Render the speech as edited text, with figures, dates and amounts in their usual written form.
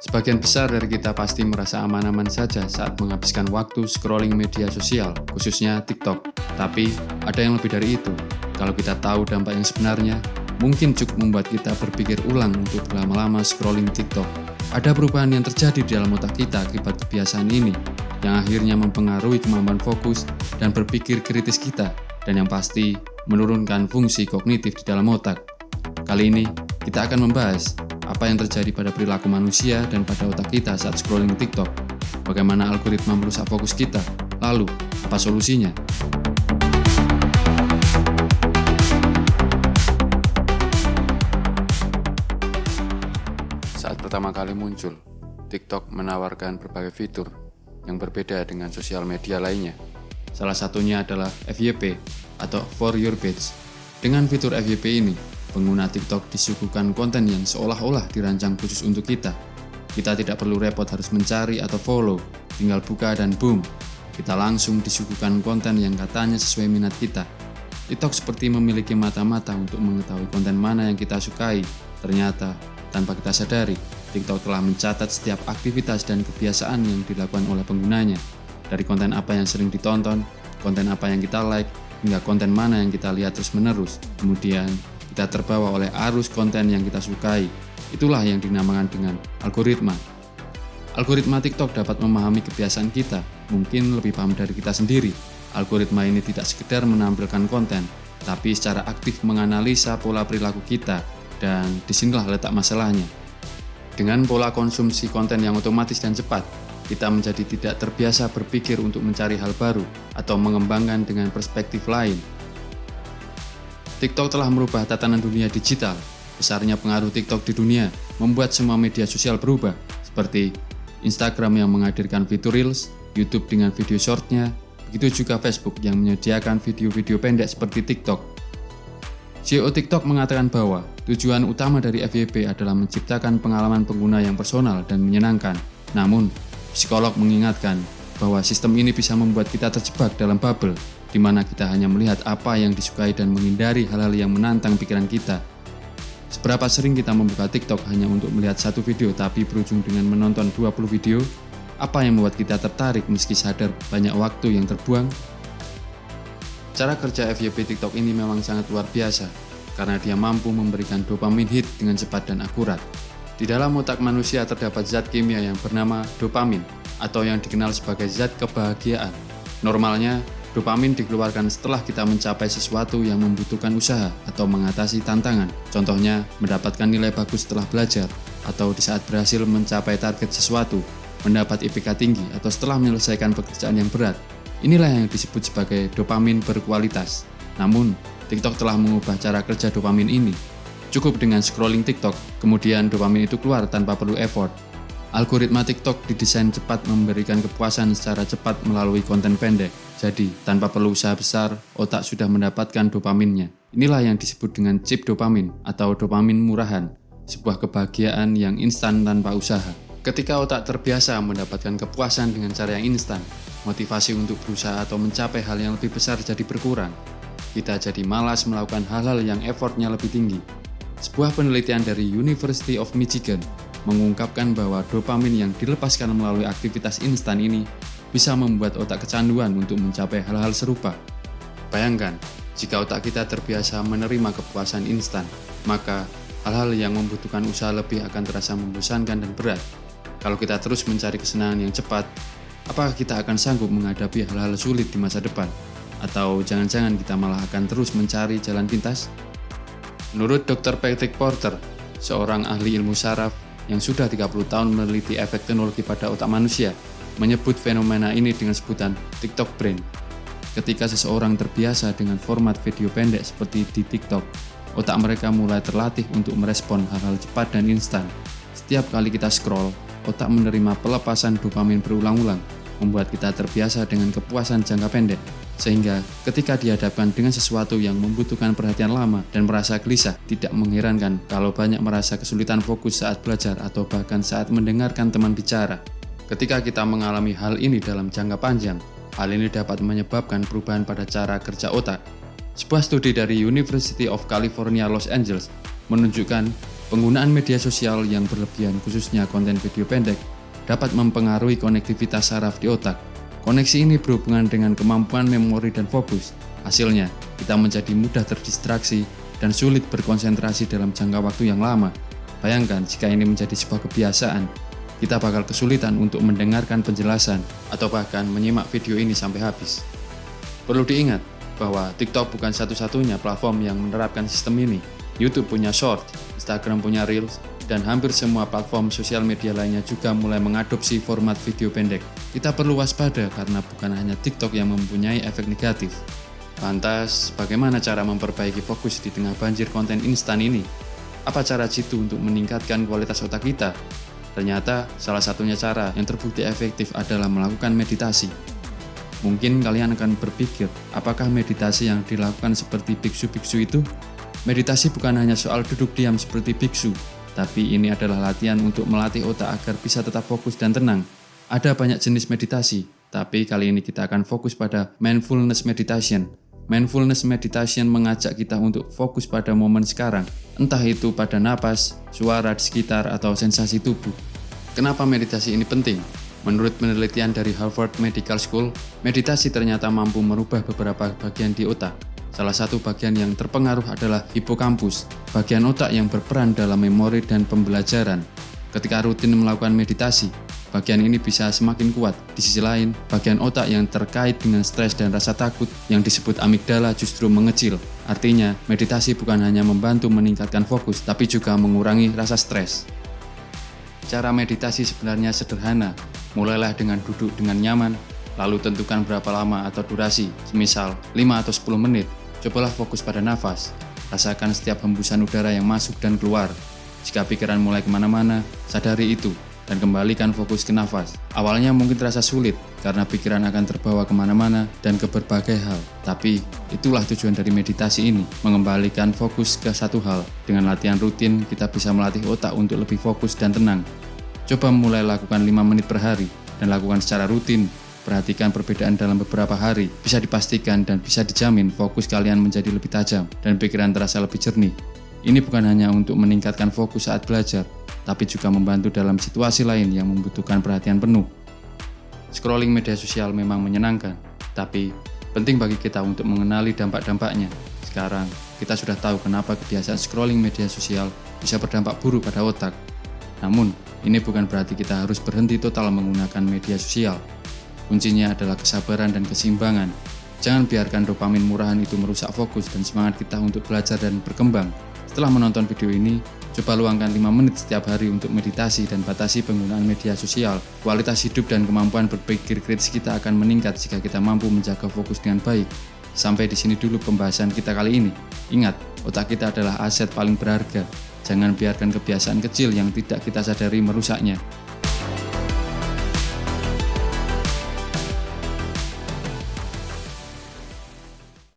Sebagian besar dari kita pasti merasa aman-aman saja saat menghabiskan waktu scrolling media sosial, khususnya TikTok. Tapi, ada yang lebih dari itu. Kalau kita tahu dampak yang sebenarnya, mungkin cukup membuat kita berpikir ulang untuk berlama-lama scrolling TikTok. Ada perubahan yang terjadi di dalam otak kita akibat kebiasaan ini, yang akhirnya mempengaruhi kemampuan fokus dan berpikir kritis kita, dan yang pasti menurunkan fungsi kognitif di dalam otak. Kali ini, kita akan membahas apa yang terjadi pada perilaku manusia dan pada otak kita saat scrolling TikTok. Bagaimana algoritma merusak fokus kita? Lalu, apa solusinya? Saat pertama kali muncul, TikTok menawarkan berbagai fitur yang berbeda dengan sosial media lainnya. Salah satunya adalah FYP atau For Your Page. Dengan fitur FYP ini, pengguna TikTok disuguhkan konten yang seolah-olah dirancang khusus untuk kita. Kita tidak perlu repot harus mencari atau follow, tinggal buka dan boom, kita langsung disuguhkan konten yang katanya sesuai minat kita. TikTok seperti memiliki mata-mata untuk mengetahui konten mana yang kita sukai. Ternyata, tanpa kita sadari, TikTok telah mencatat setiap aktivitas dan kebiasaan yang dilakukan oleh penggunanya. Dari konten apa yang sering ditonton, konten apa yang kita like, hingga konten mana yang kita lihat terus-menerus. Kemudian, kita terbawa oleh arus konten yang kita sukai. Itulah yang dinamakan dengan algoritma. Algoritma TikTok dapat memahami kebiasaan kita, mungkin lebih paham dari kita sendiri. Algoritma ini tidak sekedar menampilkan konten, tapi secara aktif menganalisa pola perilaku kita, dan disinilah letak masalahnya. Dengan pola konsumsi konten yang otomatis dan cepat, kita menjadi tidak terbiasa berpikir untuk mencari hal baru atau mengembangkan dengan perspektif lain. TikTok telah merubah tatanan dunia digital. Besarnya pengaruh TikTok di dunia membuat semua media sosial berubah, seperti Instagram yang menghadirkan fitur Reels, YouTube dengan video short-nya, begitu juga Facebook yang menyediakan video-video pendek seperti TikTok. CEO TikTok mengatakan bahwa tujuan utama dari FYP adalah menciptakan pengalaman pengguna yang personal dan menyenangkan. Namun, psikolog mengingatkan bahwa sistem ini bisa membuat kita terjebak dalam bubble, di mana kita hanya melihat apa yang disukai dan menghindari hal-hal yang menantang pikiran kita. Seberapa sering kita membuka TikTok hanya untuk melihat satu video tapi berujung dengan menonton 20 video? Apa yang membuat kita tertarik meski sadar banyak waktu yang terbuang? Cara kerja FYP TikTok ini memang sangat luar biasa, karena dia mampu memberikan dopamin hit dengan cepat dan akurat. Di dalam otak manusia terdapat zat kimia yang bernama dopamin, atau yang dikenal sebagai zat kebahagiaan. Normalnya, dopamin dikeluarkan setelah kita mencapai sesuatu yang membutuhkan usaha atau mengatasi tantangan. Contohnya, mendapatkan nilai bagus setelah belajar, atau di saat berhasil mencapai target sesuatu, mendapat IPK tinggi, atau setelah menyelesaikan pekerjaan yang berat. Inilah yang disebut sebagai dopamin berkualitas. Namun, TikTok telah mengubah cara kerja dopamin ini. Cukup dengan scrolling TikTok, kemudian dopamin itu keluar tanpa perlu effort. Algoritma TikTok didesain cepat memberikan kepuasan secara cepat melalui konten pendek. Jadi, tanpa perlu usaha besar, otak sudah mendapatkan dopaminnya. Inilah yang disebut dengan chip dopamin atau dopamin murahan, sebuah kebahagiaan yang instan tanpa usaha. Ketika otak terbiasa mendapatkan kepuasan dengan cara yang instan, motivasi untuk berusaha atau mencapai hal yang lebih besar jadi berkurang. Kita jadi malas melakukan hal-hal yang effortnya lebih tinggi. Sebuah penelitian dari University of Michigan mengungkapkan bahwa dopamin yang dilepaskan melalui aktivitas instan ini bisa membuat otak kecanduan untuk mencapai hal-hal serupa. Bayangkan, jika otak kita terbiasa menerima kepuasan instan, maka hal-hal yang membutuhkan usaha lebih akan terasa membosankan dan berat. Kalau kita terus mencari kesenangan yang cepat, apakah kita akan sanggup menghadapi hal-hal sulit di masa depan? Atau jangan-jangan kita malah akan terus mencari jalan pintas? Menurut Dr. Patrick Porter, seorang ahli ilmu saraf yang sudah 30 tahun meneliti efek teknologi pada otak manusia, menyebut fenomena ini dengan sebutan TikTok Brain. Ketika seseorang terbiasa dengan format video pendek seperti di TikTok, otak mereka mulai terlatih untuk merespon hal-hal cepat dan instan. Setiap kali kita scroll, otak menerima pelepasan dopamin berulang-ulang, membuat kita terbiasa dengan kepuasan jangka pendek. Sehingga ketika dihadapkan dengan sesuatu yang membutuhkan perhatian lama dan merasa gelisah, tidak mengherankan kalau banyak merasa kesulitan fokus saat belajar atau bahkan saat mendengarkan teman bicara. Ketika kita mengalami hal ini dalam jangka panjang, hal ini dapat menyebabkan perubahan pada cara kerja otak. Sebuah studi dari University of California, Los Angeles menunjukkan Penggunaan media sosial yang berlebihan, khususnya konten video pendek, dapat mempengaruhi konektivitas saraf di otak. Koneksi ini berhubungan dengan kemampuan memori dan fokus. Hasilnya, kita menjadi mudah terdistraksi dan sulit berkonsentrasi dalam jangka waktu yang lama. Bayangkan jika ini menjadi sebuah kebiasaan, kita bakal kesulitan untuk mendengarkan penjelasan atau bahkan menyimak video ini sampai habis. Perlu diingat bahwa TikTok bukan satu-satunya platform yang menerapkan sistem ini. YouTube punya Short, Instagram punya Reels, dan hampir semua platform sosial media lainnya juga mulai mengadopsi format video pendek. Kita perlu waspada karena bukan hanya TikTok yang mempunyai efek negatif. Lantas, bagaimana cara memperbaiki fokus di tengah banjir konten instan ini? Apa cara jitu untuk meningkatkan kualitas otak kita? Ternyata, salah satunya cara yang terbukti efektif adalah melakukan meditasi. Mungkin kalian akan berpikir, apakah meditasi yang dilakukan seperti biksu-biksu itu? Meditasi bukan hanya soal duduk diam seperti biksu, tapi ini adalah latihan untuk melatih otak agar bisa tetap fokus dan tenang. Ada banyak jenis meditasi, tapi kali ini kita akan fokus pada mindfulness meditation. Mindfulness meditation mengajak kita untuk fokus pada momen sekarang, entah itu pada napas, suara di sekitar, atau sensasi tubuh. Kenapa meditasi ini penting? Menurut penelitian dari Harvard Medical School, meditasi ternyata mampu merubah beberapa bagian di otak. Salah satu bagian yang terpengaruh adalah hipokampus, bagian otak yang berperan dalam memori dan pembelajaran. Ketika rutin melakukan meditasi, bagian ini bisa semakin kuat. Di sisi lain, bagian otak yang terkait dengan stres dan rasa takut yang disebut amigdala justru mengecil. Artinya, meditasi bukan hanya membantu meningkatkan fokus, tapi juga mengurangi rasa stres. Cara meditasi sebenarnya sederhana. Mulailah dengan duduk dengan nyaman, lalu tentukan berapa lama atau durasi, semisal 5 atau 10 menit. Cobalah fokus pada nafas, rasakan setiap hembusan udara yang masuk dan keluar. Jika pikiran mulai kemana-mana, sadari itu, dan kembalikan fokus ke nafas. Awalnya mungkin terasa sulit, karena pikiran akan terbawa kemana-mana dan ke berbagai hal. Tapi, itulah tujuan dari meditasi ini, mengembalikan fokus ke satu hal. Dengan latihan rutin, kita bisa melatih otak untuk lebih fokus dan tenang. Coba mulai lakukan 5 menit per hari, dan lakukan secara rutin. Perhatikan perbedaan dalam beberapa hari, bisa dipastikan dan bisa dijamin fokus kalian menjadi lebih tajam dan pikiran terasa lebih jernih. Ini bukan hanya untuk meningkatkan fokus saat belajar, tapi juga membantu dalam situasi lain yang membutuhkan perhatian penuh. Scrolling media sosial memang menyenangkan, tapi penting bagi kita untuk mengenali dampak-dampaknya. Sekarang, kita sudah tahu kenapa kebiasaan scrolling media sosial bisa berdampak buruk pada otak. Namun, ini bukan berarti kita harus berhenti total menggunakan media sosial. Kuncinya adalah kesabaran dan keseimbangan. Jangan biarkan dopamin murahan itu merusak fokus dan semangat kita untuk belajar dan berkembang. Setelah menonton video ini, coba luangkan 5 menit setiap hari untuk meditasi dan batasi penggunaan media sosial. Kualitas hidup dan kemampuan berpikir kritis kita akan meningkat jika kita mampu menjaga fokus dengan baik. Sampai di sini dulu pembahasan kita kali ini. Ingat, otak kita adalah aset paling berharga. Jangan biarkan kebiasaan kecil yang tidak kita sadari merusaknya.